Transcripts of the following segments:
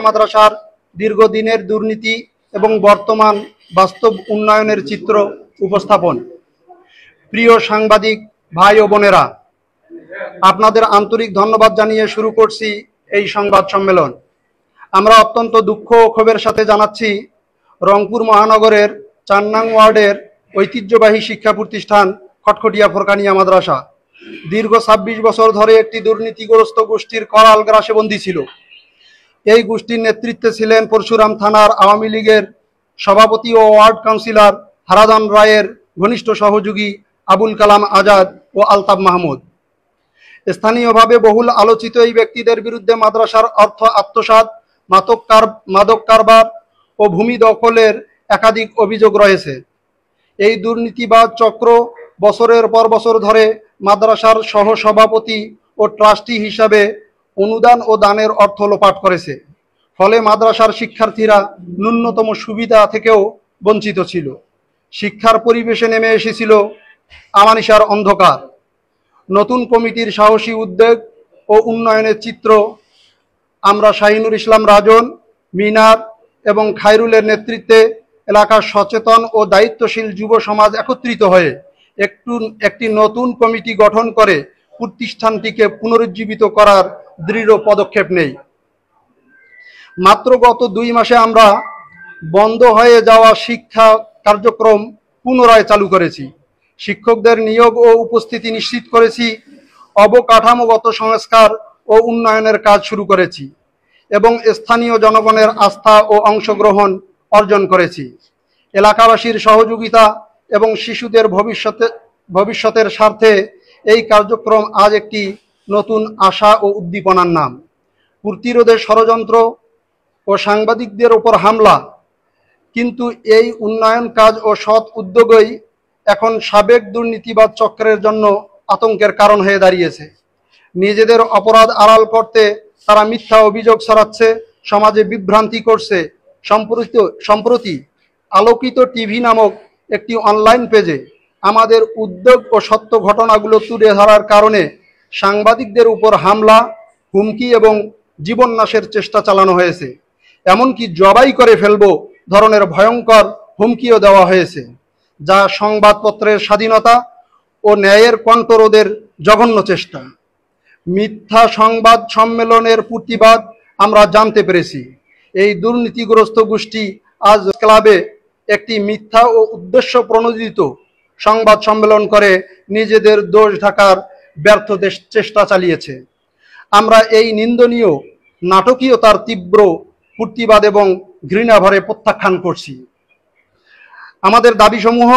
মাদ্রাসার দীর্ঘদিনের দুর্নীতি এবং বর্তমান বাস্তব উন্নয়নের চিত্র উপস্থাপন। প্রিয় সাংবাদিক ভাই ও বোনেরা, আপনাদের আন্তরিক ধন্যবাদ জানিয়ে শুরু করছি এই সংবাদ সম্মেলন। আমরা অত্যন্ত দুঃখ ও ক্ষোভের সাথে জানাচ্ছি, রংপুর মহানগরের ৪ নং ওয়ার্ডের ঐতিহ্যবাহী শিক্ষা প্রতিষ্ঠান খটখটিয়া ফোরকানিয়া মাদ্রাসা দীর্ঘ ২৬ বছর ধরে একটি দুর্নীতিগ্রস্ত গোষ্ঠীর করাল গ্রাসে বন্দী ছিল। এই গোষ্ঠীর নেতৃত্বে ছিলেন পরশুরাম থানার আওয়ামী লীগের সভাপতি ও ওয়ার্ড কাউন্সিলর হারাদান রায়ের ঘনিষ্ঠ সহযোগী আবুল কালাম আজাদ ও আলতাফ মাহমুদ। স্থানীয়ভাবে বহুল আলোচিত এই ব্যক্তিদের বিরুদ্ধে মাদ্রাসার অর্থ আত্মসাৎ, মাদক কারবার ও ভূমি দখলের একাধিক অভিযোগ রয়েছে। এই দুর্নীতিবাজ চক্র বছরের পর বছর ধরে মাদ্রাসার সহসভাপতি ও ট্রাস্টি হিসাবে অনুদান ও দানের অর্থ লোপাট করেছে। ফলে মাদ্রাসার শিক্ষার্থীরা ন্যূনতম সুবিধা থেকেও বঞ্চিত ছিল। শিক্ষার পরিবেশে নেমে এসেছিল আমানিশার অন্ধকার। নতুন কমিটির সাহসী উদ্যোগ ও উন্নয়নের চিত্র আমরা শাহিনুর ইসলাম রাজন, মিনার এবং খায়রুলের নেতৃত্বে এলাকার সচেতন ও দায়িত্বশীল যুব সমাজ একত্রিত হয়ে একটি নতুন কমিটি গঠন করে প্রতিষ্ঠানটিকে পুনরুজ্জীবিত করার দৃঢ় পদক্ষেপ নেই। মাত্র গত ২ মাসে আমরা বন্ধ হয়ে যাওয়া শিক্ষা কার্যক্রম পুনরায় চালু করেছি। শিক্ষকদের নিয়োগ ও উপস্থিতি নিশ্চিত করেছি, অবকাঠামোগত সংস্কার ও উন্নয়নের কাজ শুরু করেছি এবং স্থানীয় জনগণের আস্থা ও অংশগ্রহণ অর্জন করেছি। এলাকাবাসীর সহযোগিতা এবং শিশুদের ভবিষ্যতের স্বার্থে এই কার্যক্রম আজ একটি নতুন আশা ও উদ্দীপনার নাম। প্রতিরোধের ষড়যন্ত্র ও সাংবাদিকদের ওপর হামলা, কিন্তু এই উন্নয়ন কাজ ও সৎ উদ্যোগই এখন সাবেক দুর্নীতিবাদ চক্রের জন্য আতঙ্কের কারণ হয়ে দাঁড়িয়েছে। নিজেদের অপরাধ আড়াল করতে তারা মিথ্যা অভিযোগ ছড়াচ্ছে, সমাজে বিভ্রান্তি করছে। সম্প্রতি আলোকিত টিভি নামক একটি অনলাইন পেজে আমাদের উদ্যোগ ও সত্য ঘটনাগুলো তুলে ধরার কারণে সাংবাদিকদের উপর হামলা, হুমকি এবং জীবননাশের চেষ্টা চালানো হয়েছে। এমনকি জবাই করে ফেলবো ধরনের ভয়ঙ্কর হুমকিও দেওয়া হয়েছে, যা সংবাদপত্রের স্বাধীনতা ও ন্যায়ের কণ্ঠরোধের জঘন্য চেষ্টা। মিথ্যা সংবাদ সম্মেলনের প্রতিবাদ আমরা জানতে পেরেছি। এই দুর্নীতিগ্রস্ত গোষ্ঠী আজ ক্লাবে একটি মিথ্যা ও উদ্দেশ্য প্রণোদিত সংবাদ সম্মেলন করে নিজেদের দোষ ঢাকার ব্যর্থ চেষ্টা চালিয়েছে। আমরা এই নিন্দনীয় নাটকীয়তার তীব্র প্রতিবাদ এবং ঘৃণাভরে প্রত্যাখ্যান করছি। আমাদের দাবিসমূহ: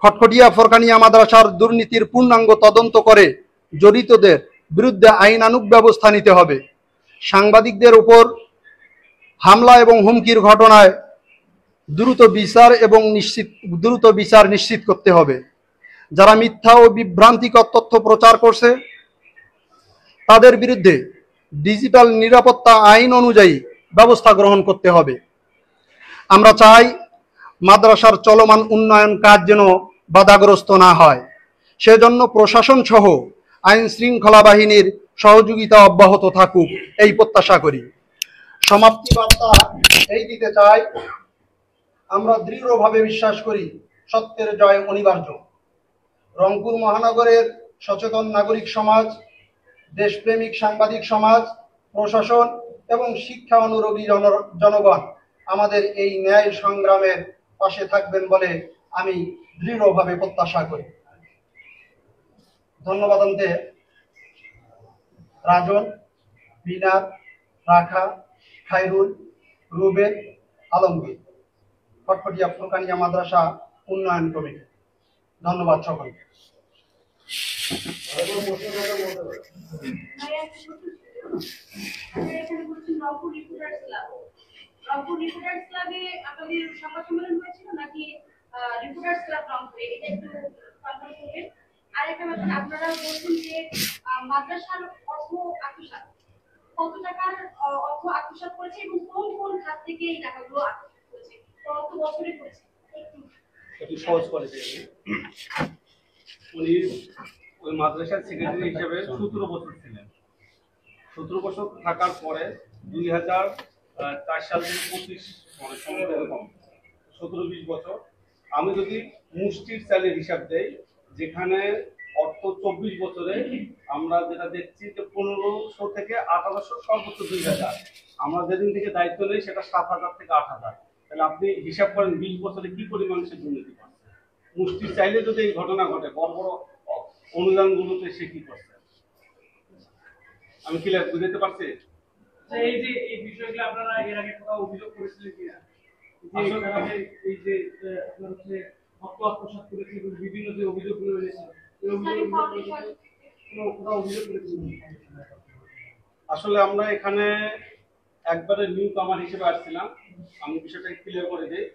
খটখটিয়া ফোরকানিয়া মাদ্রাসার দুর্নীতির পূর্ণাঙ্গ তদন্ত করে জড়িতদের বিরুদ্ধে আইনানুগ ব্যবস্থা নিতে হবে। সাংবাদিকদের উপর হামলা এবং হুমকির ঘটনায় দ্রুত বিচার নিশ্চিত করতে হবে। যারা মিথ্যা ও বিভ্রান্তিকর তথ্য প্রচার করছে তাদের বিরুদ্ধে ডিজিটাল নিরাপত্তা আইন অনুযায়ী ব্যবস্থা গ্রহণ করতে হবে। আমরা চাই মাদ্রাসার চলমান উন্নয়ন কাজ যেন বাধাগ্রস্ত না হয়, সেজন্য প্রশাসন সহ আইন শৃঙ্খলা বাহিনীর সহযোগিতা অব্যাহত থাকুক, এই প্রত্যাশা করি। সমাপ্তি বার্তা এই দিতে চাই, আমরা দৃঢ়ভাবে বিশ্বাস করি সত্যের জয় অনিবার্য। রংপুর মহানগরের সচেতন নাগরিক সমাজ, দেশপ্রেমিক সাংবাদিক সমাজ, প্রশাসন এবং শিক্ষা অনুরাগী জনগণ আমাদের এই ন্যায় সংগ্রামের পাশে থাকবেন বলে আমি দৃঢ়ভাবে প্রত্যাশা করি। ধন্যবাদ অন্তে রাজন, বিনার, রাখা, খায়রুল, রুবেল, আলমগীর, খটখটিয়া ফোরকানিয়া মাদ্রাসা উন্নয়ন কমিটি। ধন্যবাদ সকলকে। আপনারা বলছেন যে মাদ্রাসার অর্থ আত্মসাৎ, কত টাকার অর্থ আত্মসাৎ করেছে এবং কোন কোন খাত থেকে এই টাকাগুলো আত্মসাৎ করেছে, কত বছরে করেছে? একটু সহজ করে দিই। উনি ওই মাদ্রাসার সেক্রেটারি হিসেবে 17 বছর ছিলেন। 17 বছর থাকার পরে 2004 সাল থেকে 25 মানে 17-20 বছর। আমি যদি মুষ্টির চালের হিসাব দেই, যেখানে অর্থ 24 বছরে আমরা যেটা দেখছি যে 1500 থেকে 1800, সর্বোচ্চ 2000। আমরা যেদিন থেকে দায়িত্ব নেই সেটা 7000 থেকে 8000। তাহলে আপনি হিসাব করেন 20 বছরে কি পরিমাণ সে দুর্নীতি করছে। মুষ্টির চাইলে যদি এই ঘটনা ঘটে, বড় বড় অনুদানগুলোতে সে কি করছে। আমি ক্লিয়ার বুঝতে পারছি? এই যে এই বিষয়গুলো আপনারা এর আগে কোথাও অভিযোগ করেছিলেন কিনা? এই যে আপনার হচ্ছে অর্থ আত্মসাৎ করেছে এবং বিভিন্ন যে অভিযোগগুলো রয়েছে, এই অভিযোগগুলো কোথাও অভিযোগ করেছিলেন? আসলে আমরা এখানে একবারে নিউ কামার হিসেবে আসছিলাম। আমি বিষয়টা ক্লিয়ার করে দিই।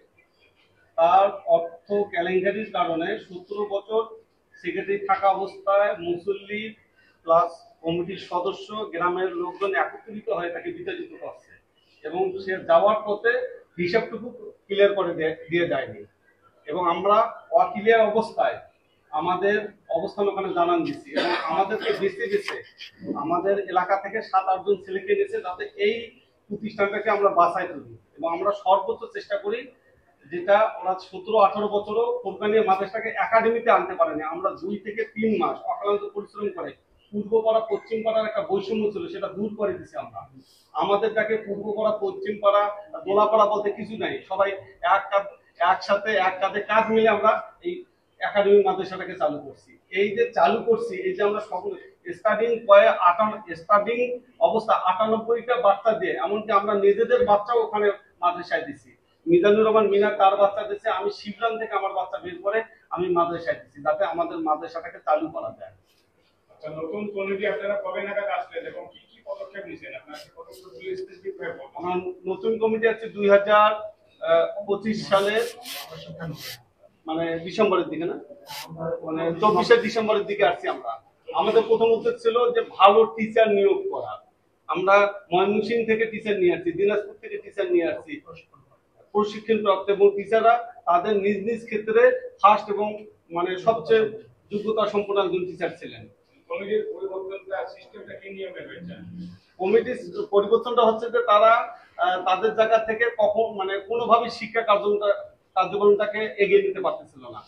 তার অর্থ কেলেঙ্কারির কারণে 17 বছর সেক্রেটারি থাকা অবস্থায় মুসল্লি প্লাস কমিটির সদস্য, গ্রামের লোকজন একত্রিত হয়ে তাকে বিতাড়িত করছে এবং সে যাওয়ার পথে হিসাবটুকু ক্লিয়ার করে দিয়ে যায়নি এবং আমরা অক্লিয়ার অবস্থায় আমাদের অবস্থান ওখানে জানান দিচ্ছি এবং আমাদেরকে বেছে বেছে আমাদের এলাকা থেকে 7-8 জন ছেলেকে নিয়েছে যাতে এই প্রতিষ্ঠানটাকে আমরা বাঁচাই তুলি এবং আমরা সর্বোচ্চ চেষ্টা করি, যেটা ওরা 17-18 বছরও কোরবানিয়া মাদ্রাসাটাকে একাডেমিতে আনতে পারেনি। আমরা 2 থেকে 3 মাস অক্লান্ত পরিশ্রম করে পূর্বপাড়া পশ্চিম পাড়ার একটা বৈষম্য ছিল সেটা দূর করে দিছি আমরা। আমাদেরটাকে পূর্বপাড়া পশ্চিম পাড়া দোলাপাড়া বলতে কিছু নাই, সবাই একসাথে এক কাঁধে কাঁধ মিলে আমরা এই একাডেমি মাদ্রাসাটাকে চালু করছি। এই যে চালু করছি, এই যে আমরা সকল স্টার্টিং অবস্থা 98টা বাচ্চা দিয়ে, এমনকি আমরা নিজেদের বাচ্চাও ওখানে মাদ্রাসায় দিছি। মিজানুর রহমান মিনা তার বাচ্চা দিচ্ছে, আমি শিবরান থেকে আমার বাচ্চা বের করে আমি মাদ্রাসায় দিচ্ছি যাতে আমাদের মাদ্রাসাটাকে চালু করা যায়। আচ্ছা, নতুন কমিটি আপনারা কবে নাগাদ আসলেন এবং কি কি পদক্ষেপ নিয়েছেন? আপনারা পদক্ষেপগুলো স্পেসিফিক ভাবে বলুন। আমার নতুন কমিটি আছে 2025 সালের মানে ডিসেম্বরের দিকে, না মানে 24 ডিসেম্বরের দিকে আসছি আমরা। আমাদের প্রথম উদ্যোগ ছিল যে ভালো টিচার নিয়োগ করা। আমরা ময়মনসিংহ থেকে টিচার নিয়ে আসছি, দিনাজপুর থেকে টিচার নিয়ে আসছি প্রশিক্ষণ প্রাপ্ত, এবং টিচাররা তাদের নিজ নিজ ক্ষেত্রে ফার্স্ট এবং মানে সবচেয়ে যোগ্যতা সম্পন্ন একজন টিচার ছিলেন। কমিটির পরিবর্তনটা সিস্টেমটা কি নিয়মে হয়েছে? কমিটির পরিবর্তনটা হচ্ছে যে তারা তাদের জায়গা থেকে কখন মানে কোনোভাবে শিক্ষা কার্যক্রমটাকে এগিয়ে নিতে পারতেছিল না।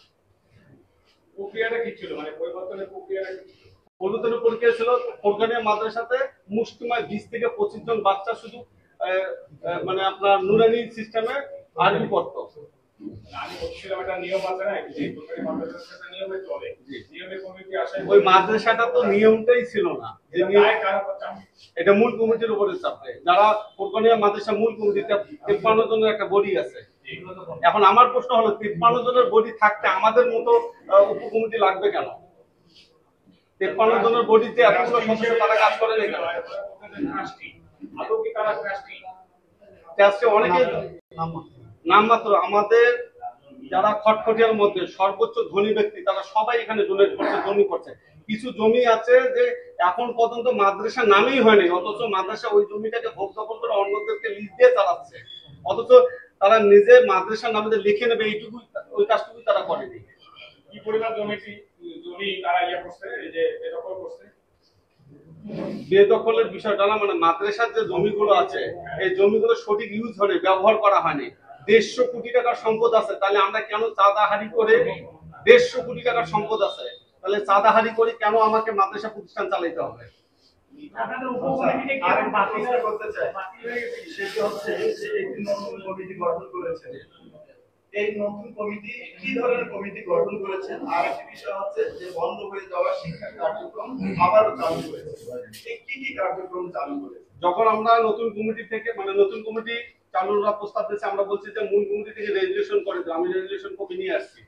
প্রক্রিয়াটা কি ছিল, মানে পরিবর্তনের প্রক্রিয়াটা কি ছিল? পরিবর্তনের প্রক্রিয়া ছিল কোরবানিয়া মাদ্রাসাতে মুষ্টিমেয় 20 থেকে 25 জন বাচ্চা শুধু মানে আপনার নুরানি সিস্টেমে আরবি পড়তো। আমি বলছিলাম একটা নিয়ম আছে না, যে সরকারি মাদ্রাসাটা নিয়মে চলে, নিয়মে কমিটি আসে। ওই মাদ্রাসাটা তো নিয়মটাই ছিল না, যে নিয়ম কার উপর চাপ? এটা মূল কমিটির উপরে চাপে। যারা কোরবানিয়া মাদ্রাসা মূল কমিটিতে 53 জনের একটা বডি আছে। এখন আমার প্রশ্ন হলো 53 জনের বডি থাকতে আমাদের মতো উপকমিটি লাগবে কেন? 53 জনের বডিতে এতগুলো সদস্য তারা কাজ করে না কেন? আদৌ কি তারা ট্রাস্টি? ট্রাস্টে অনেকে নামমাত্র। আমাদের যারা খটখটিয়ার মধ্যে সর্বোচ্চ ধনী ব্যক্তি তারা সবাই এখানে ডোনেট করছে, জমি করছে। কিছু জমি আছে যে এখন পর্যন্ত মাদ্রাসা নামেই হয়নি, অথচ মাদ্রাসা ওই জমিটাকে ভোগ দখল করে অন্যদেরকে লিজ দিয়ে চালাচ্ছে, অথচ তারা নিজে মাদ্রাসার নামে লিখে নেবে এইটুকু, ওই কাজটুকু তারা করেনি। কি পরিমাণ জমি তারা ইয়ে করছে, এই যে বেদখল করছে? বেদখলের বিষয়টা না, মানে মাদ্রাসার যে জমিগুলো আছে এই জমিগুলো সঠিক ইউজ হয়নি, ব্যবহার করা হয়নি। 150 কোটি টাকার সম্পদ আছে, তাহলে আমরা কেন চাঁদাহারি করে 150 কোটি টাকার সম্পদ আছে, তাহলে চাঁদাহারি করে কেন আমাকে মাদ্রাসা প্রতিষ্ঠান চালাইতে হবে? আপনাদের উপকমিটিতে কি আর বাতিল করতে চাই, হয়ে গেছে? সেটি হচ্ছে যে একটি নতুন কমিটি গঠন করেছে। এই নতুন কমিটি কি ধরনের কমিটি গঠন করেছেন, আর একটি বিষয় হচ্ছে যে বন্ধ হয়ে যাওয়া শিক্ষা কার্যক্রম আবারও চালু করেছে। এই কি কি কার্যক্রম চালু করেছে? যখন আমরা নতুন কমিটি থেকে মানে নতুন কমিটি চালুর প্রস্তাব দিয়েছে, আমরা বলছি যে মূল কমিটি থেকে রেজুলেশন করে দিও। আমি রেজুলেশন কপি নিয়ে আসছি,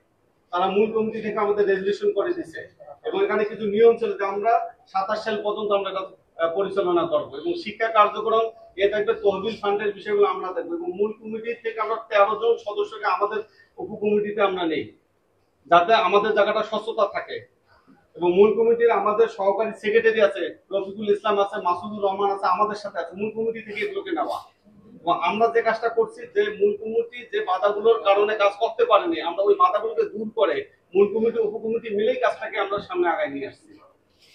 তারা মূল কমিটি থেকে আমাদের রেজুলেশন করে দিয়েছে এবং এখানে কিছু নিয়ম ছিল যে আমরা 27 সাল পর্যন্ত আমরা এটা পরিচালনা করবো এবং শিক্ষা কার্যক্রম এ থাকবে তহবিল ফান্ডের বিষয়গুলো আমরা দেখবো এবং মূল কমিটি থেকে আমরা 13 জন সদস্যকে আমাদের উপকমিটিতে আমরা নেই, যাতে আমাদের জায়গাটা স্বচ্ছতা থাকে। এবং মূল কমিটির আমাদের সহকারী সেক্রেটারি আছে, রফিকুল ইসলাম আছে, মাসুদুর রহমান আছে, আমাদের সাথে আছে। মূল কমিটি থেকে এগুলোকে নেওয়া। আমরা যে কাজটা করছি, যে মূল কমিটি যে বাধাগুলোর কারণে কাজ করতে পারেনি, আমরা ওই বাধাগুলোকে দূর করে মূল কমিটি উপকমিটি মিলেই কাজটাকে আমরা সামনে আগায় নিয়ে আসছি।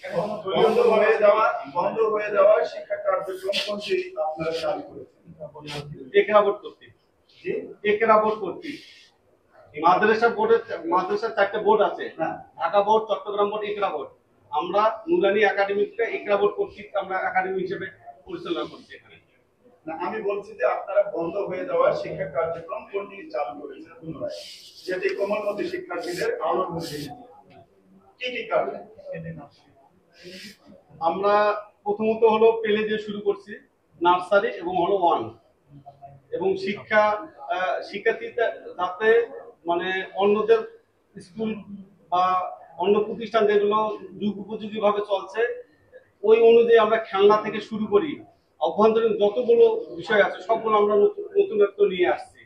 বন্ধ হয়ে যাওয়া শিক্ষা কার্যক্রম কোনটি আপনারা চালু করেছেন? একরা বোর্ড কর্তৃক। একরা বোর্ড কর্তৃক মাদ্রাসার 4টে বোর্ড আছে, ঢাকা বোর্ড, চট্টগ্রাম বোর্ড, একরা বোর্ড। আমরা নুরানি একাডেমিকে একরা বোর্ড কর্তৃক আমরা একাডেমি হিসেবে পরিচালনা করছি এখানে। না, আমি বলছি যে আপনারা বন্ধ হয়ে যাওয়া শিক্ষা কার্যক্রম কোনটি চালু করেছেন পুনরায়, যেটি কোমলমতি শিক্ষার্থীদের আলোর মধ্যে কি কি কারণে? আমরা প্রথমত হলো পেলে দিয়ে শুরু করছি, নার্সারি এবং হলো 1, এবং শিক্ষার্থী যাতে মানে অন্যদের স্কুল বা অন্য প্রতিষ্ঠান যেগুলো যুগ উপযোগী ভাবে চলছে ওই অনুযায়ী আমরা খেলনা থেকে শুরু করি, অভ্যন্তরীণ যতগুলো বিষয় আছে সবগুলো আমরা নতুনত্ব নিয়ে আসছি।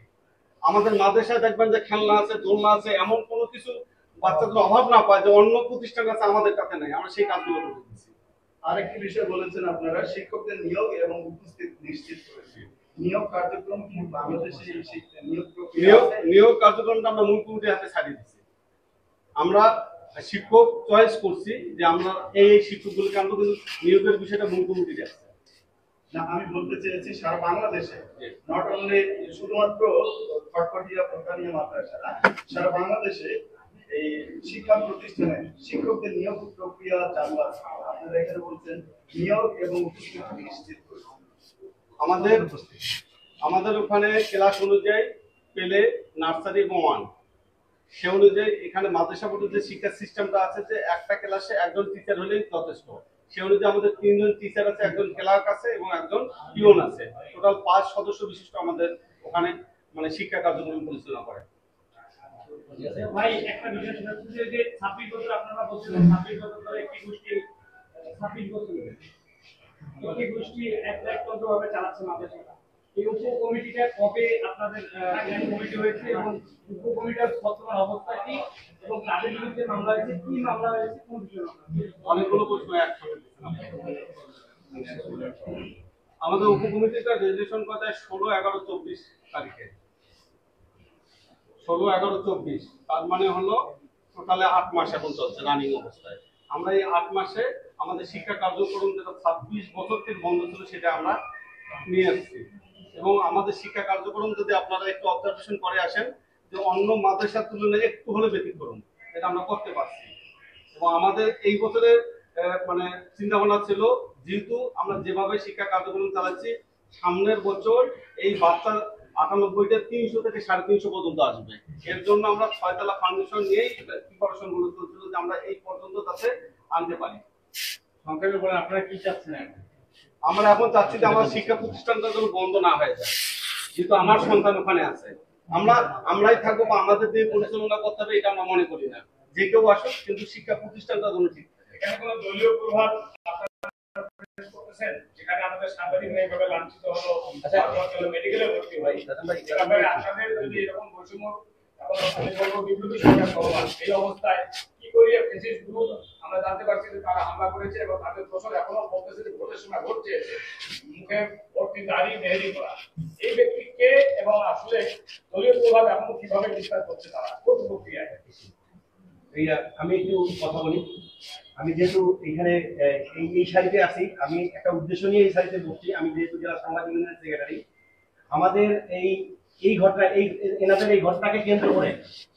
আমাদের মাদ্রাসায় দেখবেন যে খেলনা আছে, দোলনা আছে, এমন কোনো কিছু বাচ্চাদের অভাব না পায় যে অন্য প্রতিষ্ঠান আছে আমাদের কাছে নেই, আমরা সেই কাজগুলো করে দিচ্ছি। আরেকটি বিষয় বলেছেন আপনারা শিক্ষকদের নিয়োগ এবং উপস্থিত নিশ্চিত করেছেন। নিয়োগ কার্যক্রম কি বাংলাদেশে নিয়োগ কার্যক্রমটা আমরা মূল কমিটির হাতে ছাড়িয়ে দিচ্ছি। আমরা শিক্ষক চয়েস করছি যে আমরা এই শিক্ষকগুলোকে আমরা, কিন্তু নিয়োগের বিষয়টা মূল কমিটির আছে। না, আমি বলতে চেয়েছি সারা বাংলাদেশে, নট অনলি শুধুমাত্র খটখটিয়া প্রকারিয়া মাদ্রাসা, সারা বাংলাদেশে এই শিক্ষা প্রতিষ্ঠানে শিক্ষকদের নিয়োগ প্রক্রিয়া চালু আছে। আপনারা এখানে বলছেন নিয়োগ এবং উপস্থিতি নিশ্চিত করেছেন। আমাদের ওখানে ক্লাস অনুযায়ী পেলে, নার্সারি এবং 1 সে অনুযায়ী এখানে মাদ্রাসা বোর্ডের যে শিক্ষা সিস্টেমটা আছে যে একটা ক্লাসে একজন টিচার হলেই যথেষ্ট। সে অনুযায়ী আমাদের 3 জন টিচার আছে, একজন ক্লার্ক আছে এবং একজন পিয়ন আছে। টোটাল 5 সদস্য বিশিষ্ট আমাদের ওখানে মানে শিক্ষা কার্যক্রম পরিচালনা করে। ভাই একটা বিষয় সেটা হচ্ছে যে 26 বছর আপনারা বলছেন 26 বছর ধরে একটি গোষ্ঠী 26 বছর একটি গোষ্ঠী একতন্ত্রভাবে চালাচ্ছে মাদ্রাসাটা। এই উপ কমিটিটা কবে আপনাদের কমিটি হয়েছে এবং উপ কমিটির বর্তমান অবস্থা কি এবং তাদের বিরুদ্ধে মামলা হয়েছে, কি মামলা হয়েছে, কোন বিষয়ে অনেকগুলো প্রশ্ন একসঙ্গে। আমাদের উপ কমিটিটা রেজিস্ট্রেশন করা যায় 16/11/24 তারিখে। 16/11/24 তার মানে হলো টোটালে 8 মাস এখন চলছে রানিং অবস্থায়। আমরা এই 8 মাসে আমাদের শিক্ষা কার্যক্রম যেটা 26 বছর থেকে বন্ধ ছিল সেটা আমরা নিয়ে আসছি। এবং আমাদের শিক্ষা কার্যক্রম যদি আপনারা একটু অবজারভেশন করে আসেন যে অন্য মাদ্রাসার তুলনায় একটু হলে ব্যতিক্রম, এটা আমরা করতে পারছি। এবং আমাদের এই বছরের মানে চিন্তা ভাবনা ছিল যেহেতু আমরা যেভাবে শিক্ষা কার্যক্রম চালাচ্ছি সামনের বছর এই বাচ্চা 98টা 300 থেকে 350 পর্যন্ত আসবে। এর জন্য আমরা 6 তলা ফাউন্ডেশন নিয়েই প্রিপারেশন গুলো চলছিল যে আমরা এই পর্যন্ত তাতে আনতে পারি। সংক্ষেপে বলেন আপনারা কি চাচ্ছেন? আমরা এখন চাচ্ছি যে আমার শিক্ষা প্রতিষ্ঠানটা যেন বন্ধ না হয়ে যায়, যেহেতু আমার সন্তান ওখানে আছে। আমরাই থাকবো বা আমাদের দিয়ে পরিচালনা করতে হবে এটা আমরা মনে করি না। যে কেউ আসুক, কিন্তু শিক্ষা প্রতিষ্ঠানটা যেন ঠিক থাকে। এখানে কোনো দলীয় প্রভাব করতেছেন? যেখানে আমাদের সাংবাদিক এইভাবে লাঞ্ছিত হলো, মেডিকেলে ভর্তি হয়, আপনাদের যদি এরকম বৈষম্য এই অবস্থায় কি করি? আমরা জানতে পারছি যে তারা হামলা করেছে এবং তাদের দোষর এখনো বলতেছে যে ভোটের সময় ভোট চেয়েছে, মুখে ভর্তি দাঁড়িয়ে মেহেদি করা। এই ব্যক্তিকে এবং আসলে দলীয় প্রভাব এখন কিভাবে বিস্তার করছে তারা, কোন প্রক্রিয়ায়? আমি একটু কথা বলি। আমি যেহেতু এখানে এই সারিতে আছি, আমি একটা উদ্দেশ্য নিয়ে এই সারিতে বসছি। আমি যেহেতু জেলা সাংবাদিক ইউনিয়নের সেক্রেটারি, আমাদের এই ঘটনা এনাদের এই ঘটনাকে কেন্দ্র করে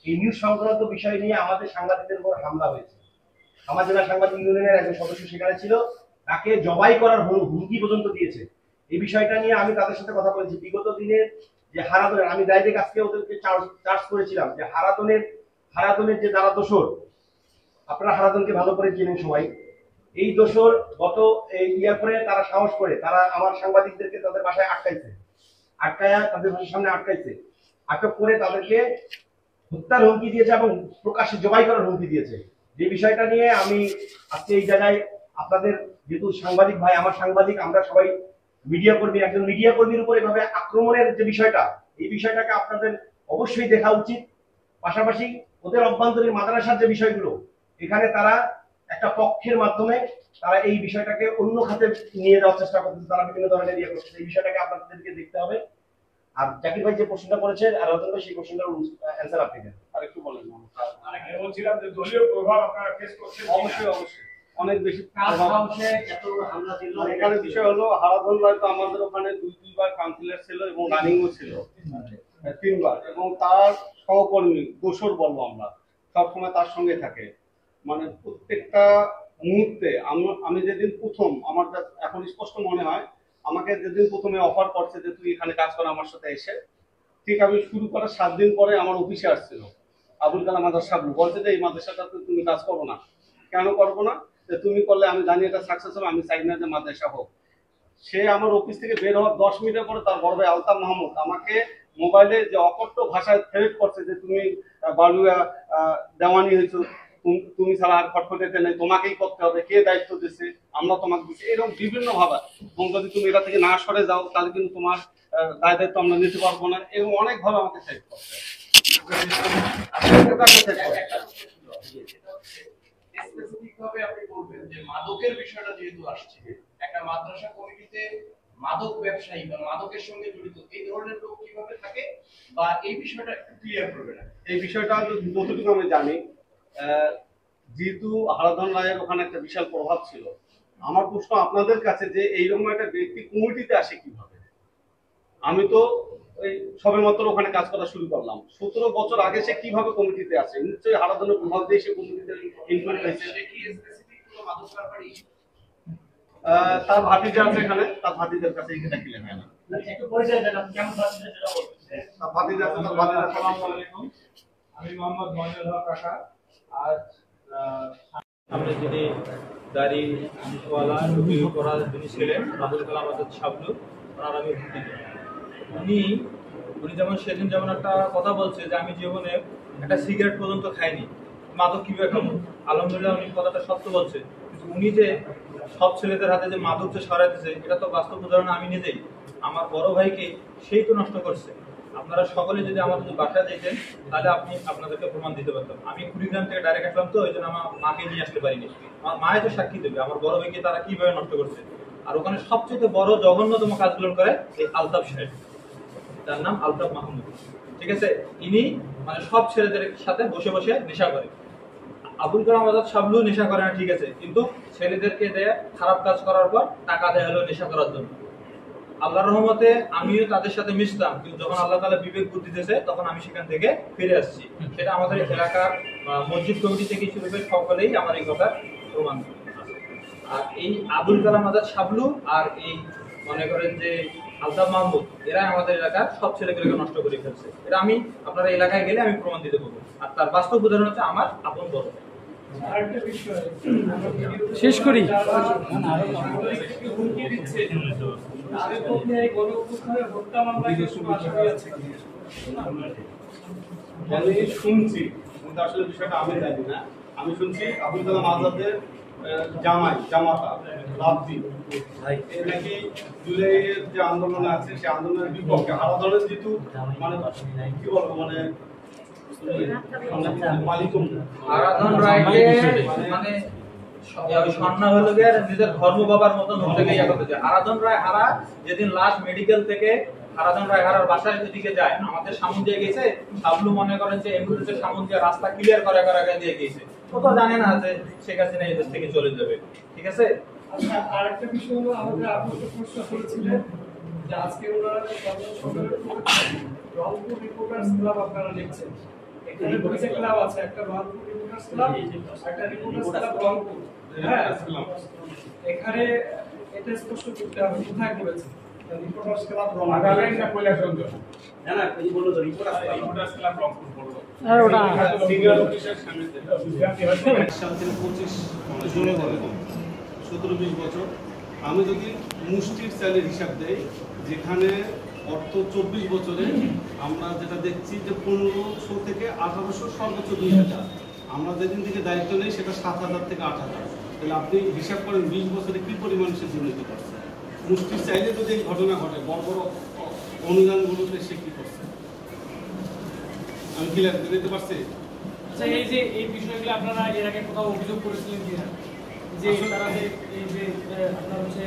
এই নিউজ সংক্রান্ত বিষয় নিয়ে আমাদের সাংবাদিকদের উপর হামলা হয়েছে। আমার জেলা সাংবাদিক ইউনিয়নের একজন সদস্য সেখানে ছিল, তাকে জবাই করার হুমকি পর্যন্ত দিয়েছে। এই বিষয়টা নিয়ে আমি তাদের সাথে কথা বলেছি। বিগত দিনের যে হারাদনের, আমি ডাইরেক্ট আজকে ওদেরকে চার্জ করেছিলাম যে হারাদনের যে যারা দোষর, আপনারা হারাদনকে ভালো করে চেনেন সবাই, এই দোষর গত ইয়ার পরে তারা সাহস করে তারা আমার সাংবাদিকদেরকে তাদের বাসায় আটকায়া তাদের বাসার সামনে আটক করে তাদেরকে হত্যার হুমকি দিয়েছে এবং প্রকাশ্যে জবাই করার হুমকি দিয়েছে। যে বিষয়টা নিয়ে আমি আজকে এই জায়গায় আপনাদের, যেহেতু সাংবাদিক ভাই, আমার সাংবাদিক, আমরা সবাই মিডিয়া কর্মী, একজন মিডিয়া কর্মীর উপর এভাবে আক্রমণের যে বিষয়টা, এই বিষয়টাকে আপনাদের অবশ্যই দেখা উচিত। পাশাপাশি ওদের অভ্যন্তরীণ মাদ্রাসার যে বিষয়গুলো, এখানে তারা একটা পক্ষের মাধ্যমে তারা এই বিষয়টাকে অন্য খাতে নিয়ে যাওয়ার চেষ্টা করতেছে, তারা বিভিন্ন ধরনের ইয়ে করতেছে। এই বিষয়টাকে আপনাদেরকে দেখতে হবে। আর জাকির ভাই যে প্রশ্নটা করেছেন আর রতন ভাই সেই প্রশ্নটার অ্যান্সার আপনি দেন। আর একটু বলেন। বলছিলাম যে দলীয় প্রভাব আপনারা ফেস করছেন? অবশ্যই অনেক বেশি কাজ প্রভাব। হাউসে এত হামলা দিল। এখানে বিষয় হলো হারাধন রায় তো আমাদের ওখানে 2-3 বার কাউন্সিলর ছিল এবং রানিংও ছিল 3 বার, এবং তার সহকর্মী দোসর বলবো আমরা, সবসময় তার সঙ্গে থাকে। মানে প্রত্যেকটা মুহূর্তে আমি যেদিন প্রথম, আমার এখন স্পষ্ট মনে হয়, আমাকে যেদিন প্রথমে অফার করছে যে তুই এখানে কাজ কর আমার সাথে এসে, ঠিক আমি শুরু করার 7 দিন পরে আমার অফিসে আসছিল আবুল কালাম আজাদ সাহেব, বলছে যে এই মাদ্রাসাটাতে তুমি কাজ করবো না। কেন করবো না? যে তুমি করলে আমি জানি এটা সাকসেস হবে, আমি চাই না যে মাদ্রাসা হোক। সে আমার অফিস থেকে বের হওয়ার 10 মিনিটের পরে তার বড় ভাই আলতাফ মাহমুদ আমাকে মোবাইলে যে অকট্য ভাষায় থ্রেট করছে যে তুমি বালুয়া দেওয়ানি হয়েছো, তুমি ছাড়া আর খটখটাতে নেই, তোমাকেই করতে হবে, কে দায়িত্ব দিচ্ছে, আমরা তোমাকে দিচ্ছি, এরকম বিভিন্ন ভাবে। এবং যদি তুমি এটা থেকে না সরে যাও তাহলে কিন্তু তোমার দায় দায়িত্ব আমরা নিতে পারবো না, এবং অনেকভাবে আমাকে থ্রেট করছে। স্পেসিফিকভাবে আপনি বলবেন যে মাদকের বিষয়টা যেহেতু আসছে, একটা মাদ্রাসা কমিটিতে মাদক ব্যবসায়ী বা মাদকের সঙ্গে জড়িত এই ধরনের লোক কিভাবে থাকে, বা এই বিষয়টা একটু ক্লিয়ার করবেন। এই বিষয়টা যতটুকু আমি জানি, যেহেতু হারাধন রায়ের ওখানে একটা বিশাল প্রভাব ছিল, আমার প্রশ্ন আপনাদের কাছে যে এইরকম একটা ব্যক্তি কমিটিতে আসে কিভাবে? আমি তো ওই সবেমাত্র ওখানে কাজ করা শুরু করলাম, 17 বছর আগে সে কিভাবে কমিটিতে আসে? নিশ্চয়ই হারাধনের প্রভাব দিয়ে সে কমিটিতে ইনক্লুড হয়েছে। সে কি স্পেসিফিক কোনো মাদক কারবারি? তার ভাতিজা আছে এখানে, তার ভাতিজার কাছে এটা ক্লিয়ার হয় না। একটু পরিচয় দেন, আপনি কেমন পাচ্ছেন সেটা বলবেন। তার ভাতিজা আছে, তার ভাতিজা। আসসালামু আলাইকুম, আমি মোহাম্মদ মইনুল হক কাকা। আজ আমরা যিনি দাড়ি ওয়ালা টুপি পরা যিনি ছিলেন আবুল কালাম আজাদ শাবলু, ওনার আমি উনি যেমন সেদিন যেমন একটা কথা বলছে যে আমি জীবনে একটা সিগারেট পর্যন্ত খাইনি, মাদক কিভাবে খাবো? আলহামদুলিল্লাহ উনি কথাটা সত্য বলছে, কিন্তু উনি যে সব ছেলেদের হাতে যে মাদক যে সরাইতেছে, এটা তো বাস্তব উদাহরণ আমি নিজেই। আমার বড় ভাইকে সেই তো নষ্ট করছে। আপনারা সকলে যদি আমার যদি বাসায় যেতেন তাহলে আপনাদেরকে প্রমাণ দিতে পারতাম। আমি কুড়িগ্রাম থেকে ডাইরেক্ট আসলাম, তো ওই জন্য আমার মাকে নিয়ে আসতে পারিনি। আমার মায়ের তো সাক্ষী দেবে আমার বড় ভাইকে তারা কিভাবে নষ্ট করছে। আর ওখানে সবচেয়ে বড় জঘন্যতম কাজগুলো করে এই আলতাফ সাহেব, তার নাম আলতাফ মাহমুদ, ঠিক আছে? ইনি মানে সব ছেলেদের সাথে বসে বসে নেশা করে। আবুল কালাম আজাদ শাবলু নেশা করে না, ঠিক আছে, কিন্তু ছেলেদেরকে দেয় খারাপ কাজ করার পর টাকা দেয় হলো নেশা করার জন্য। আল্লাহর রহমতে আমিও তাদের সাথে মিশতাম, কিন্তু যখন আল্লাহ তাআলা বিবেক বুদ্ধি দিয়েছে তখন আমি সেখান থেকে ফিরে আসছি। সেটা আমাদের এলাকার মসজিদ কমিটি থেকে শুরু করে সকলেই আমার এই কথা প্রমাণ আছে। আর এই আবুল কালাম আজাদ শাবলু আর এই মনে করেন যে আলতাফ মাহমুদ, এরা আমাদের এলাকার সব ছেলেগুলোকে নষ্ট করে ফেলছে। এটা আমি আপনার এলাকায় গেলে আমি প্রমাণ দিতে পারবো। আর তার বাস্তব উদাহরণ হচ্ছে আমার আপন বড়। আরেকটা বিষয় শেষ করি। হুমকি দিচ্ছে তাদের পক্ষে এই গণঅভ্যুত্থানের হত্যা মামলায় কিছু আসামি আছে কি? আমি শুনছি, কিন্তু আসলে বিষয়টা আমি জানি না। আমি শুনছি আবুল কালাম আজাদের জামাতা লাভজি এই নাকি জুলাইয়ের যে আন্দোলন আছে সেই আন্দোলনের বিপক্ষে হারাধনের যেহেতু মানে কি বলবো মানে আরাধন রায়কে মানে সন্না হলো গিয়ে নিজের ধর্ম বাবার মতন হতে গিয়ে করতে। আরাধন রায় হারা যেদিন লাস্ট মেডিকেল থেকে আরাধন রায় হারার বাসার দিকে যায়, আমাদের সামনে দিয়ে গেছে, শাবলু মনে করেন যে অ্যাম্বুলেন্সের সামনে দিয়ে রাস্তা ক্লিয়ার করে দিয়ে গিয়েছে। ও তো জানে না যে শেখ হাসিনা এই দেশ থেকে চলে যাবে, ঠিক আছে? আচ্ছা, আরেকটা বিষয় হলো আমাদের আপনি তো প্রশ্ন করেছিলেন যে আজকে ওনারা রংপুর রিপোর্টার্স ক্লাব আপনারা লিখছেন, এখানে দুইটা ক্লাব আছে, একটা রংপুর রিপোর্টার্স ক্লাব, একটা রিপোর্টার্স ক্লাব রংপুর। হ্যাঁ, এখানে এটা স্পষ্ট করতে হবে কোথায় করেছে রিপোর্টার্স ক্লাব রংপুর। আগালেন না কৈলাসগঞ্জ, না না এই বললো তো রিপোর্টার্স ক্লাব রংপুর বললো। আর ওটা সিনিয়র অফিসার সামনে বিভ্রান্তি হয়েছে। সাল থেকে 25 জুনে বলে 17-20 বছর আমি যদি মুষ্টির চালের হিসাব দেই, যেখানে অর্থ 24 বছরে আমরা যেটা দেখছি যে 1500 থেকে 1800 সর্বোচ্চ 2000। আমরা যেদিন থেকে দায়িত্ব নেই সেটা 7000 থেকে 8000। তাহলে আপনি হিসাব করেন 20 বছরে কি পরিমাণ সে দুর্নীতি করছে। মুষ্টির চাইলে যদি এই ঘটনা ঘটে, বড় বড় অনুদানগুলোতে সে কি করছে আমি ক্লিয়ার দিতে পারছি। আচ্ছা, এই যে এই বিষয়গুলো আপনারা এর আগে কোথাও অভিযোগ করেছিলেন কিনা, যে তারা যে এই যে আপনার হচ্ছে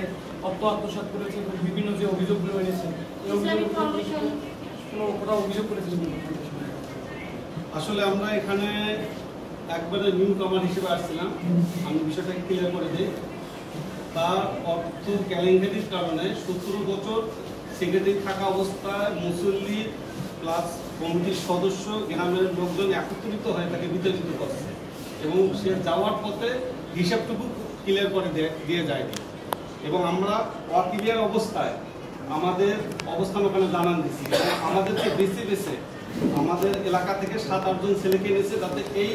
অর্থ আত্মসাৎ করেছে এবং বিভিন্ন যে অভিযোগগুলো এনেছে এই ইসলামিক ফাউন্ডেশন কোনো কোথাও অভিযোগ করেছিলেন কিনা? আসলে আমরা এখানে একবারে নিউ কামার হিসেবে আসছিলাম, আমি বিষয়টাকে ক্লিয়ার করে দিই। তার অর্থ কেলেঙ্কারির কারণে 17 বছর সেক্রেটারি থাকা অবস্থায় মুসল্লি প্লাস কমিটির সদস্য গ্রামের লোকজন একত্রিত হয়ে তাকে বিতাড়িত করছে এবং সে যাওয়ার পথে হিসাবটুকু ক্লিয়ার করে দিয়ে যায়নি এবং আমরা অক্লিয়ার অবস্থায় আমাদের অবস্থান ওখানে জানান দিচ্ছি এবং আমাদেরকে বেছে বেছে আমাদের এলাকা থেকে 7-8 জন ছেলেকে এনেছে যাতে এই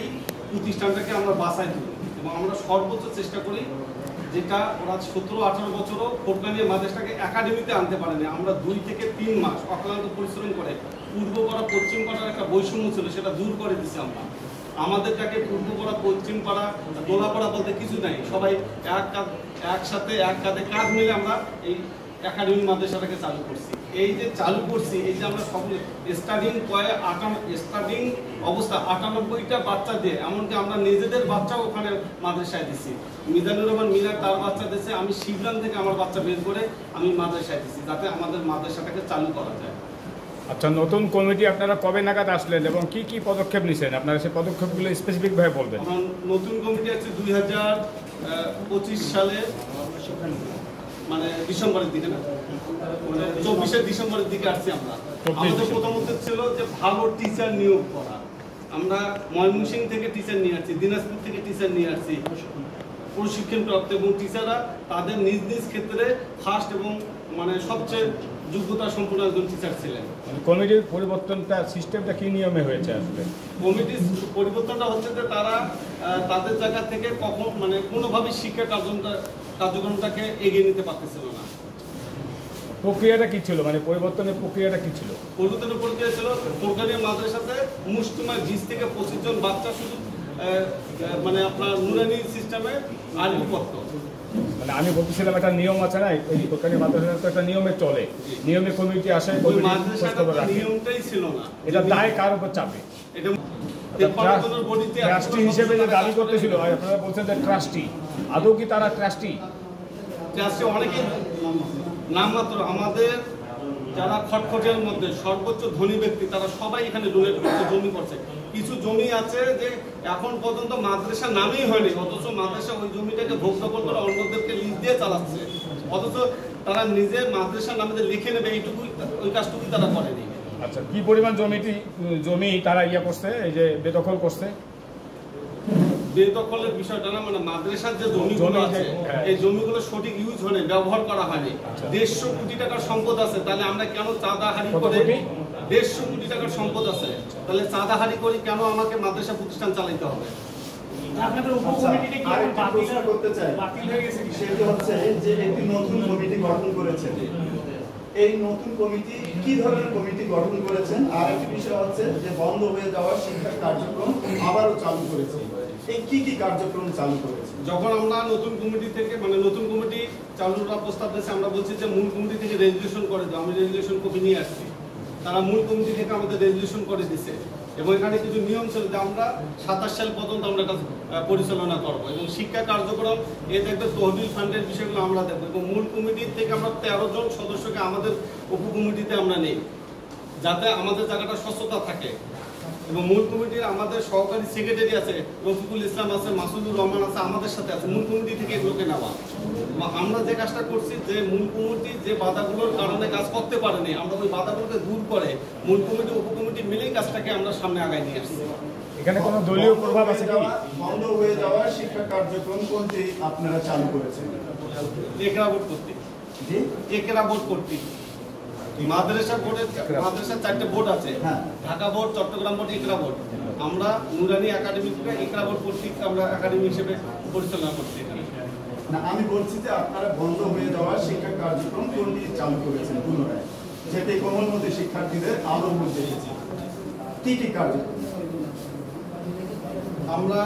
প্রতিষ্ঠানটাকে আমরা বাঁচাই তুলি এবং আমরা সর্বোচ্চ চেষ্টা করি, যেটা ওরা 17-18 বছরও ফোরকানিয়া মাদ্রাসাটাকে একাডেমিতে আনতে পারেনি। আমরা 2 থেকে 3 মাস অক্লান্ত পরিশ্রম করে পূর্বপাড়া পশ্চিম পাড়ার একটা বৈষম্য ছিল সেটা দূর করে দিচ্ছি আমরা। আমাদেরটাকে পূর্বপাড়া পশ্চিম পাড়া দোলাপাড়া বলতে কিছু নাই, সবাই একসাথে এক কাঁধে কাঁধ মিলে আমরা এই একাডেমি মাদ্রাসাটাকে চালু করছি। এই যে চালু করছি, এই যে আমরা সব স্টার্টিং অবস্থা 98টা বাচ্চা দিয়ে, এমনকি আমরা নিজেদের বাচ্চাও ওখানে মাদ্রাসায় দিচ্ছি। মিজানুর রহমান মিনার তার বাচ্চা দিয়েছে, আমি শিবরান থেকে আমার বাচ্চা বের করে আমি মাদ্রাসায় দিচ্ছি যাতে আমাদের মাদ্রাসাটাকে চালু করা যায়। আচ্ছা, নতুন কমিটি আপনারা কবে নাগাদ আসলেন এবং কি কি পদক্ষেপ নিছেন? আপনারা সেই পদক্ষেপগুলো স্পেসিফিকভাবে বলবেন। নতুন কমিটি আছে 2025 সালে মানে ডিসেম্বরের দিকে না, মানে 24শে ডিসেম্বরের দিকে আসছি আমরা। আমাদের প্রথমত ছিল যে ভালো টিচার নিয়োগ করা। আমরা ময়মনসিংহ থেকে টিচার নিয়ে আসছি, দিনাজপুর থেকে টিচার নিয়ে আসছি প্রশিক্ষণপ্রাপ্ত, এবং টিচাররা তাদের নিজ নিজ ক্ষেত্রে ফার্স্ট এবং মানে সবচেয়ে যোগ্যতা সম্পন্ন একজন টিচার ছিলেন। কমিটির পরিবর্তনটা সিস্টেমটা কি নিয়মে হয়েছে আসলে? কমিটির পরিবর্তনটা হচ্ছে যে তারা তাদের জায়গা থেকে কখন মানে কোনোভাবে শিক্ষা কার্যক্রমটাকে এগিয়ে নিতে পারতেছিল না। প্রক্রিয়াটা কি ছিল, মানে পরিবর্তনের প্রক্রিয়াটা কি ছিল? পরিবর্তনের প্রক্রিয়া ছিল ফোরকানিয়া মাদ্রাসাতে মুষ্টিমেয় 20 থেকে 25 জন বাচ্চা শুধু মানে আপনার নুরানি সিস্টেমে আলিম পড়ত। মানে আমি বলতেছিলাম একটা নিয়ম আছে না, এই ফোরকানিয়া মাদ্রাসা তো একটা নিয়মে চলে, নিয়মে কমিটি আসে, ওই মাদ্রাসাটা নিয়মটাই ছিল না। এটা দায় কার উপর চাপে? এটা ট্রাস্টি হিসেবে যে দাবি করতেছিল, আপনারা বলছেন যে ট্রাস্টি, আদৌ কি তারা ট্রাস্টি? ট্রাস্টি অনেকে নামমাত্র, আমাদের যারা খটখটের মধ্যে সর্বোচ্চ ধনী ব্যক্তি তারা সবাই এখানে ডোনেট করছে, জমি করছে। কিছু জমি আছে যে এখন পর্যন্ত মাদ্রাসা নামেই হয়নি, অথচ মাদ্রাসা ওই জমিটাকে ভোগ দখল করে অন্যদেরকে লিজ দিয়ে চালাচ্ছে, অথচ তারা নিজে মাদ্রাসার নামে লিখে নেবে এইটুকুই, ওই কাজটুকুই তারা করেনি। আচ্ছা, কি পরিমাণ জমি তারা ইয়ে করছে, এই যে বেদখল করছে? বেদখলের বিষয়টা না, মানে মাদ্রাসার যে জমিগুলো আছে এই জমিগুলো সঠিক ইউজ হয়নি, ব্যবহার করা হয়নি। 150 কোটি টাকার সম্পদ আছে, তাহলে আমরা কেন চাঁদাহারি করে? 150 কোটি টাকার সম্পদ আছে, তাহলে চাঁদাহারি করে কেন আমাকে মাদ্রাসা প্রতিষ্ঠান চালাইতে হবে? আপনাদের উপকমিটিতে কি এখন প্রশ্ন করতে চাই, বাতিল হয়ে গেছে? সেটা হচ্ছে যে একটি নতুন কমিটি গঠন করেছেন, এই নতুন কমিটি কি ধরনের কমিটি গঠন করেছেন? আর একটি বিষয় হচ্ছে যে বন্ধ হয়ে যাওয়া শিক্ষা কার্যক্রম আবারও চালু করেছে, এই কি কি কার্যক্রম চালু করেছে? যখন আমরা নতুন কমিটি থেকে মানে নতুন কমিটি চালু করার প্রস্তাব দিয়েছে, আমরা বলছি যে মূল কমিটি থেকে রেজুলেশন করে দাও। আমি রেজুলেশন কপি নিয়ে আসছি, তারা মূল কমিটি থেকে আমাদের রেজুলেশন করে দিছে এবং এখানে কিছু নিয়ম ছিল যে আমরা 27 সাল পর্যন্ত আমরা কাজ পরিচালনা করবো এবং শিক্ষা কার্যক্রম এ দেখবে তহবিল ফান্ডের বিষয়গুলো আমরা দেখবো এবং মূল কমিটির থেকে আমরা 13 জন সদস্যকে আমাদের উপকমিটিতে আমরা নেই যাতে আমাদের জায়গাটা স্বচ্ছতা থাকে। এবং মূল কমিটির আমাদের সহকারী সেক্রেটারি আছে, রফিকুল ইসলাম আছে, মাসুদুর রহমান আছে, আমাদের সাথে আছে মূল কমিটি থেকে এগুলোকে নেওয়া। আমরা যে কাজটা করছি যে মূল কমিটি যে বাধাগুলোর কারণে কাজ করতে পারেনি, আমরা ওই বাধাগুলোকে দূর করে মূল কমিটি উপকমিটি মিলেই কাজটাকে আমরা সামনে আগায় নিয়ে আসছি। এখানে কোনো দলীয় প্রভাব আছে কি? বন্ধ হয়ে যাওয়া শিক্ষা কার্যক্রম কোনটি আপনারা চালু করেছেন? একরা বোর্ড কর্তৃক। একরা বোর্ড কর্তৃক মাদ্রাসা বোর্ডের মাদ্রাসার 4টে বোর্ড আছে, ঢাকা বোর্ড, চট্টগ্রাম বোর্ড, একরা বোর্ড। আমরা নুরানি একাডেমি থেকে একরা বোর্ড কর্তৃক আমরা একাডেমি হিসেবে পরিচালনা করছি। না, আমি বলছি যে আপনারা বন্ধ হয়ে যাওয়া শিক্ষা কার্যক্রম কোনটি চালু করেছেন পুনরায়, যেটি কোমলমতি শিক্ষার্থীদের আলো বলতে এসেছে, কি কি কার্যক্রম? আমরা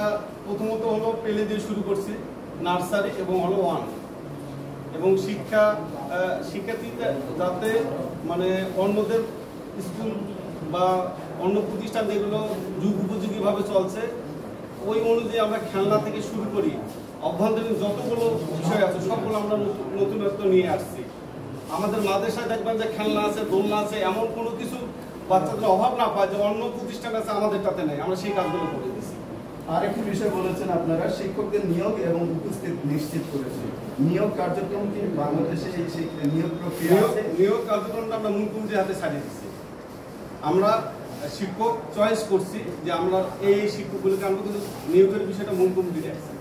প্রথমত হলো পেলে দিয়ে শুরু করছি, নার্সারি এবং হলো 1 এবং শিক্ষার্থীরা যাতে মানে অন্যদের স্কুল বা অন্য প্রতিষ্ঠান যেগুলো যুগ উপযোগীভাবে চলছে ওই অনুযায়ী আমরা খেলনা থেকে শুরু করি, অভ্যন্তরীণ যতগুলো বিষয় আছে সবগুলো আমরা নতুনত্ব নিয়ে আসছি। আমাদের মাদ্রাসায় দেখবেন যে খেলনা আছে, দোলনা আছে, এমন কোনো কিছু বাচ্চাদের অভাব না পায় যে অন্য প্রতিষ্ঠান আছে আমাদেরটাতে নেই, আমরা সেই কাজগুলো করে দিচ্ছি। আরেকটি বিষয় বলেছেন আপনারা, শিক্ষকদের নিয়োগ এবং উপস্থিত নিশ্চিত করেছে। নিয়োগ কার্যক্রম কি বাংলাদেশে এই নিয়োগ প্রক্রিয়া আছে? নিয়োগ কার্যক্রমটা আমরা মূল কমিটির হাতে ছাড়িয়ে দিচ্ছি। আমরা শিক্ষক চয়েস করছি যে আমরা এই শিক্ষকগুলোকে আমরা কিন্তু নিয়োগের বিষয়টা মূল কমিটি রাখছি।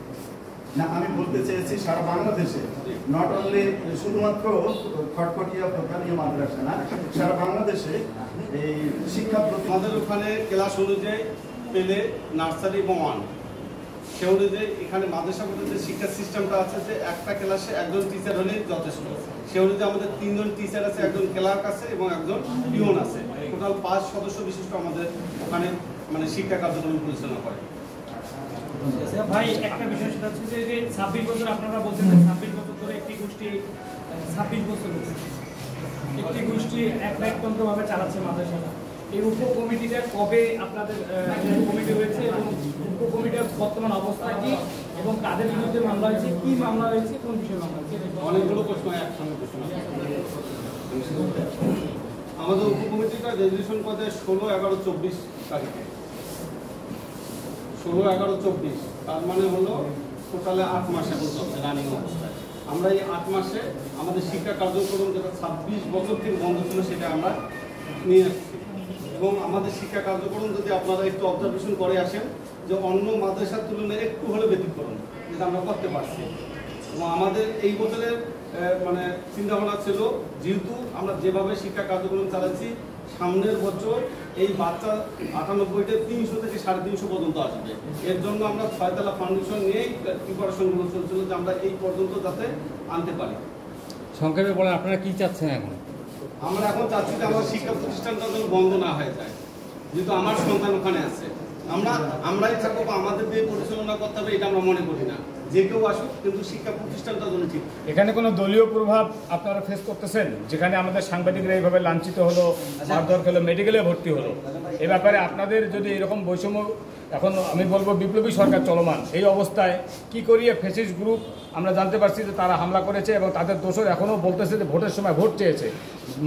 না, আমি বলতে চেয়েছি সারা বাংলাদেশে, নট অনলি শুধুমাত্র খটখটিয়া প্রকারীয় মাদ্রাসা না, সারা বাংলাদেশে এই শিক্ষা আমাদের ওখানে ক্লাস অনুযায়ী পেলে নার্সারি এবং 1 সে অনুযায়ী এখানে মাদ্রাসা পর্যন্ত যে শিক্ষা সিস্টেমটা আছে যে একটা ক্লাসে একজন টিচার হলেই যথেষ্ট। সে অনুযায়ী আমাদের 3 জন টিচার আছে, একজন ক্লার্ক আছে এবং একজন পিওন আছে। টোটাল 5 সদস্য বিশিষ্ট আমাদের ওখানে মানে শিক্ষা কার্যক্রম পরিচালনা করে। ভাই একটা বিষয় সেটা হচ্ছে যে 26 বছর আপনারা বলছেন 26 বছর ধরে একটি গোষ্ঠী 26 বছর একটি গোষ্ঠী একতন্ত্রভাবে চালাচ্ছে মাদ্রাসাটা। এই উপকমিটিটা কবে আপনাদের কমিটি হয়েছে এবং উপকমিটির বর্তমান অবস্থা কি এবং তাদের বিরুদ্ধে মামলা হয়েছে, কি মামলা হয়েছে, কোন বিষয়ে মামলা হয়েছে? অনেকগুলো প্রশ্ন একসঙ্গে প্রশ্ন। আমাদের উপকমিটিটা রেজুলেশন করে 16/11/24 তারিখে, 16/11/24, তার মানে হলো টোটালে 8 মাস এখন চলছে রানিং অবস্থায়। আমরা এই 8 মাসে আমাদের শিক্ষা কার্যক্রম যেটা 26 বছর থেকে বন্ধ ছিল সেটা আমরা নিয়ে আসছি। এবং আমাদের শিক্ষা কার্যক্রম যদি আপনারা একটু অবজারভেশন করে আসেন যে অন্য মাদ্রাসার তুলনায় একটু হলে ব্যতিক্রম যেটা আমরা করতে পারছি। এবং আমাদের এই বছরের মানে চিন্তাভাবনা ছিল, যেহেতু আমরা যেভাবে শিক্ষা কার্যক্রম চালাচ্ছি সামনের বছর এই বাচ্চা 98তে 300 থেকে 350 পর্যন্ত আসবে। এর জন্য আমরা 6 তলা ফাউন্ডেশন নিয়েই প্রিপারেশনগুলো চলছিল যে আমরা এই পর্যন্ত যাতে আনতে পারি। সংক্ষেপে বলেন আপনারা কি চাচ্ছেন এখন? আমরা এখন চাচ্ছি যে আমার শিক্ষা প্রতিষ্ঠানটা যেন বন্ধ না হয়ে যায়, যেহেতু আমার সন্তান ওখানে আছে। আমরাই থাকবো বা আমাদের দিয়ে পরিচালনা করতে হবে এটা আমরা মনে করি না। যে কেউ আসুক, কিন্তু শিক্ষা প্রতিষ্ঠানটা যেন ঠিক। এখানে কোনো দলীয় প্রভাব আপনারা ফেস করতেছেন? যেখানে আমাদের সাংবাদিকরা এইভাবে লাঞ্ছিত হলো, মারধর হলো, মেডিকেলে ভর্তি হলো, এ ব্যাপারে আপনাদের যদি এরকম বৈষম্য, এখন আমি বলবো বিপ্লবী সরকার চলমান, এই অবস্থায় কি করিয়ে ফ্যাসিস্ট গ্রুপ আমরা জানতে পারছি যে তারা হামলা করেছে এবং তাদের দোষর এখনও বলতেছে যে ভোটের সময় ভোট চেয়েছে,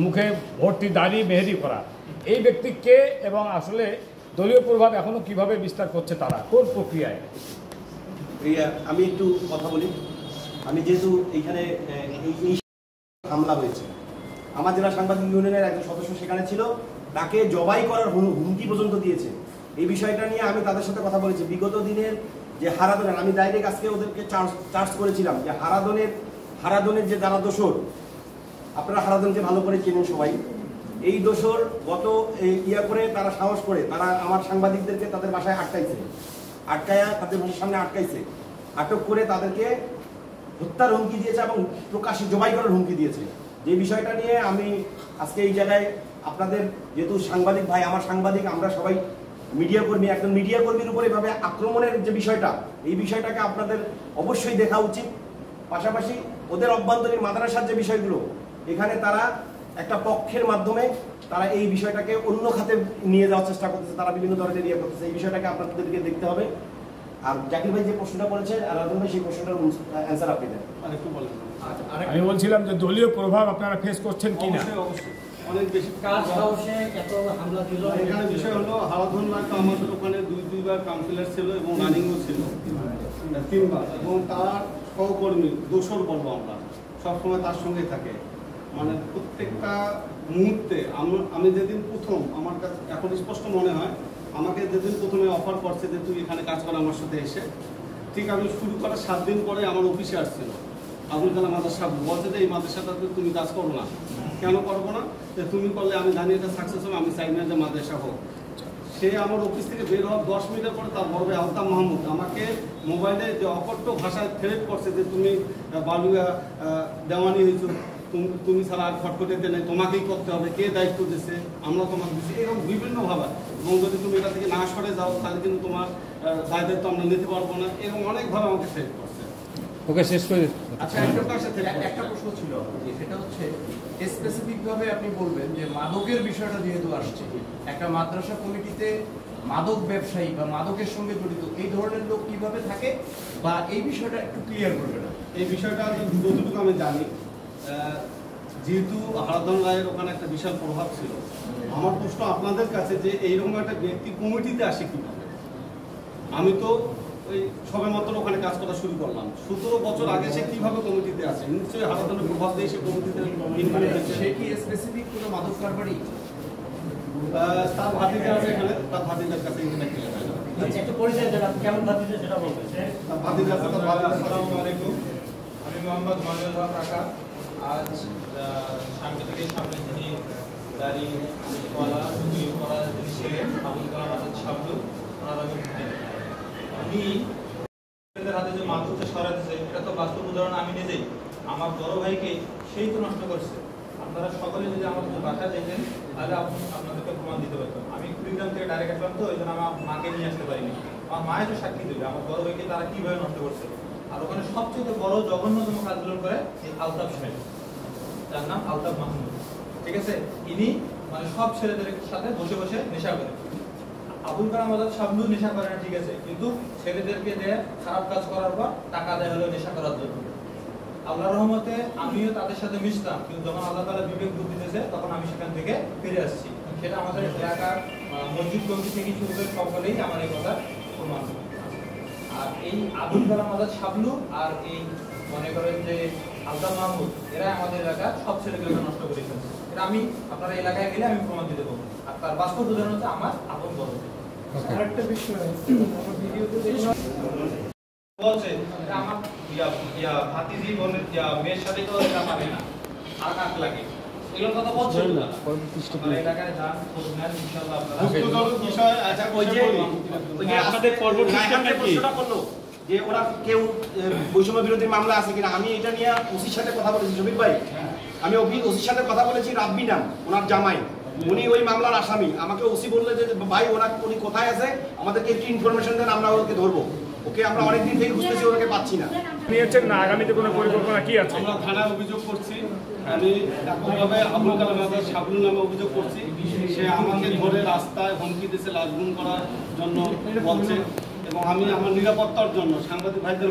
মুখে ভর্তি দাড়ি মেহেদি করা। এই ব্যক্তি কে এবং আসলে দলীয় প্রভাব এখনও কিভাবে বিস্তার করছে তারা, কোন প্রক্রিয়ায়? আমি একটু কথা বলি। আমি যেহেতু এইখানে এই হামলা হয়েছে, আমার জেলা সাংবাদিক ইউনিয়নের একজন সদস্য সেখানে ছিল, তাকে জবাই করার হুমকি পর্যন্ত দিয়েছে। এই বিষয়টা নিয়ে আমি তাদের সাথে কথা বলেছি। বিগত দিনের যে হারাধনের, আমি ডাইরেক্ট আজকে ওদেরকে চার্জ করেছিলাম যে হারাধনের যে যারা দোষর, আপনারা হারাধনকে ভালো করে চেনেন সবাই, এই দোষর গত করে তারা সাহস করে তারা আমার সাংবাদিকদেরকে তাদের বাসায় আটকায়া তাদের বাসার সামনে আটকাইছে, আটক করে তাদেরকে হত্যার হুমকি দিয়েছে এবং প্রকাশ্যে জবাই করার হুমকি দিয়েছে। যে বিষয়টা নিয়ে আমি আজকে এই জায়গায় আপনাদের, যেহেতু সাংবাদিক ভাই আমার সাংবাদিক, আমরা সবাই মিডিয়া কর্মী, একজন মিডিয়া কর্মীর উপর এভাবে আক্রমণের যে বিষয়টা, এই বিষয়টাকে আপনাদের অবশ্যই দেখা উচিত। পাশাপাশি ওদের অভ্যন্তরীণ মাদ্রাসার যে বিষয়গুলো, এখানে তারা একটা পক্ষের মাধ্যমে তারা এই বিষয়টাকে অন্য খাতে নিয়ে যাওয়ার চেষ্টা করতেছে, তারা বিভিন্ন ধরনের ইয়ে করতেছে। এই বিষয়টাকে আপনাদেরকে দেখতে হবে। আর জাকির ভাই যে প্রশ্নটা করেছে, রাজন ভাই সেই প্রশ্নটার অ্যান্সার আপনি দেন। আরেকটু বলেন। আমি বলছিলাম যে দলীয় প্রভাব আপনারা ফেস করছেন কি না? অবশ্যই অনেক বেশি। হামলা এখানে বিষয় হলো হারাধন রায় তো আমাদের ওখানে দুইবার কাউন্সিলর ছিল এবং রানিংও ছিল 3 বার, এবং তার সহকর্মী দোসর বলবো আমরা, সবসময় তার সঙ্গে থাকে। মানে প্রত্যেকটা মুহূর্তে আমি যেদিন প্রথম, আমার কাছে এখন স্পষ্ট মনে হয়, আমাকে যেদিন প্রথমে অফার করছে যে তুই এখানে কাজ কর আমার সাথে এসে, ঠিক আমি শুরু করার 7 দিন পরে আমার অফিসে আসছিল আবুল কালাম মাদ্রাসা, বলছে যে এই মাদ্রাসাটাতে তুমি কাজ করো না। কেন করবো না? যে তুমি করলে আমি জানি এটা সাকসেস হবে, আমি চাই না যে মাদ্রাসা হোক। সে আমার অফিস থেকে বের হওয়ার 10 মিনিটের পরে তার বড় ভাই আলতাফ মাহমুদ আমাকে মোবাইলে যে অকট্য ভাষায় থ্রেট করছে যে তুমি বালুয়া দেওয়ানি হয়েছো, তুমি ছাড়া আর খটখটিতে নেই, তোমাকেই করতে হবে, কে দায়িত্ব দিচ্ছে, আমরা তোমাকে দিচ্ছি, এরকম বিভিন্নভাবে। এবং যদি তুমি এটা থেকে না সরে যাও তাহলে কিন্তু তোমার দায়িত্ব আমরা নিতে পারবো না, এরকম অনেকভাবে আমাকে থ্রেট করছে। ওকে, শেষ করে। আচ্ছা, একটা প্রশ্ন ছিল, সেটা হচ্ছে স্পেসিফিক ভাবে আপনি বলবেন যে মাদকের বিষয়টা যেহেতু আসছে, একটা মাদ্রাসা কমিটিতে মাদক ব্যবসায়ী বা মাদকের সঙ্গে জড়িত এই ধরনের লোক কিভাবে থাকে, বা এই বিষয়টা একটু ক্লিয়ার করবে না? এই বিষয়টা যতটুকু আমি জানি, যেহেতু হারাধন রায়ের ওখানে একটা বিশাল প্রভাব ছিল, আমার প্রশ্ন আপনাদের কাছে যে এইরকম একটা ব্যক্তি কমিটিতে আসে কিভাবে? আমি তো ওই সবেমাত্র ওখানে কাজ করা শুরু করলাম। 17 বছর আগে সে কিভাবে কমিটিতে আছে, নিশ্চয়ই হারাধনের প্রভাব দিয়ে সে কমিটিতে ইনভলভ হয়েছে। সে কি স্পেসিফিক কোনো মাদক কারবারি? তার ভাতিজা আছে এখানে, তার ভাতিজার কাছে ইন্টারনেট ক্লিয়ার হয় না। একটু পরিচয় দেন, আপনি কেমন ভাতিজা সেটা বলবেন। তার ভাতিজা আছে, তার ভাতিজা। আসসালামু আলাইকুম। আমি মোহাম্মদ মনিরুল হক কাকা। আজ সাংবাদিকের সামনে যিনি দাঁড়িয়ে কলা যিনি ছিলেন আবুল কালাম আজাদ শাবলু, ওনার আমি হাতে যে মাদকটা সরাতেছে, এটা তো বাস্তব উদাহরণ। আমি নিজেই আমার বড় ভাইকে সেই তো নষ্ট করছে। আপনারা সকলে যদি আমার বাসা যেতেন তাহলে আপনাদেরকে প্রমাণ দিতে পারতাম। আমি কুড়িগ্রাম থেকে ডাইরেক্ট আসলাম, তো ওই জন্য আমার মাকে নিয়ে আসতে পারিনি। আমার মায়ের তো সাক্ষী দেবে আমার বড় ভাইকে তারা কিভাবে নষ্ট করছে। আর ওখানে সবচেয়ে বড় জঘন্যতম কাজগুলো করে এই আলতাফ সাহেব, যার নাম আলতাফ মাহমুদ, ঠিক আছে। ইনি মানে সব ছেলেদের সাথে বসে বসে নেশা করে। আবুল কালাম আজাদ শাবলু নেশা করে না, ঠিক আছে, কিন্তু ছেলেদেরকে দিয়ে খারাপ কাজ করার পর টাকা দেয় হলো নেশা করার জন্য। আল্লাহর রহমতে আমিও তাদের সাথে মিশতাম, কিন্তু যখন আল্লাহ তাআলা বিবেক বুদ্ধি দিয়েছে তখন আমি সেখান থেকে ফিরে আসছি। সেটা আমাদের এলাকার মসজিদ কমিটি থেকে শুরু করে সকলেই আমার এই কথা প্রমাণ। আর এই আবুল কালাম আজাদ শাবলু আর এই মনে করেন যে আলতাফ মাহমুদ, এরা আমাদের এলাকার সব ছেলেগুলোকে নষ্ট করে ফেলছে। এটা আমি আপনার এলাকায় গেলে আমি প্রমাণ দিতে পারবো। আর তার বাস্তব উদাহরণ হচ্ছে আমার আপন বড়। আরেকটা বিষয়, আমার ভিডিওতে বলছে এটা আমার ভাতিজি বোনের মেয়ের সাথে তো এটা পারে না, আর কাক লাগে, এগুলো কথা বলছে না। আপনারা এলাকায় যান, খোঁজ নেন, ইনশাআল্লাহ আপনারা দুঃখজনক বিষয়। আচ্ছা, ওই যে আপনাদের পরবর্তী প্রশ্নটা করলো যে ওরা কেউ বৈষম্য বিরোধী মামলা আছে কিনা। আমি এটা নিয়ে ওসির সাথে কথা বলেছি, শফিক ভাই। আমি ওসির সাথে কথা বলেছি, রাব্বি নাম ওনার জামাই, উনি ওই মামলার আসামি। আমাকে ওসি বললে যে ভাই উনি কোথায় আছে, আমাদেরকে একটু ইনফরমেশন দেন, আমরা ওকে ধরবো। ওকে আমরা অনেকদিন থেকে খুঁজতেছি, ওকে পাচ্ছি না। নিয়েছেন না, আগামীতে কোনো পরিকল্পনা কি আছে? আমরা থানায় অভিযোগ করছি। আমি একইভাবে আবুল কালাম আজাদ শাবলু নামে অভিযোগ করছি। সে আমাকে ধরে রাস্তায় হুমকি দিয়েছে লাশ গুম করার জন্য বলছে, এবং আমি আমার নিরাপত্তার জন্য সাংবাদিক ভাইদের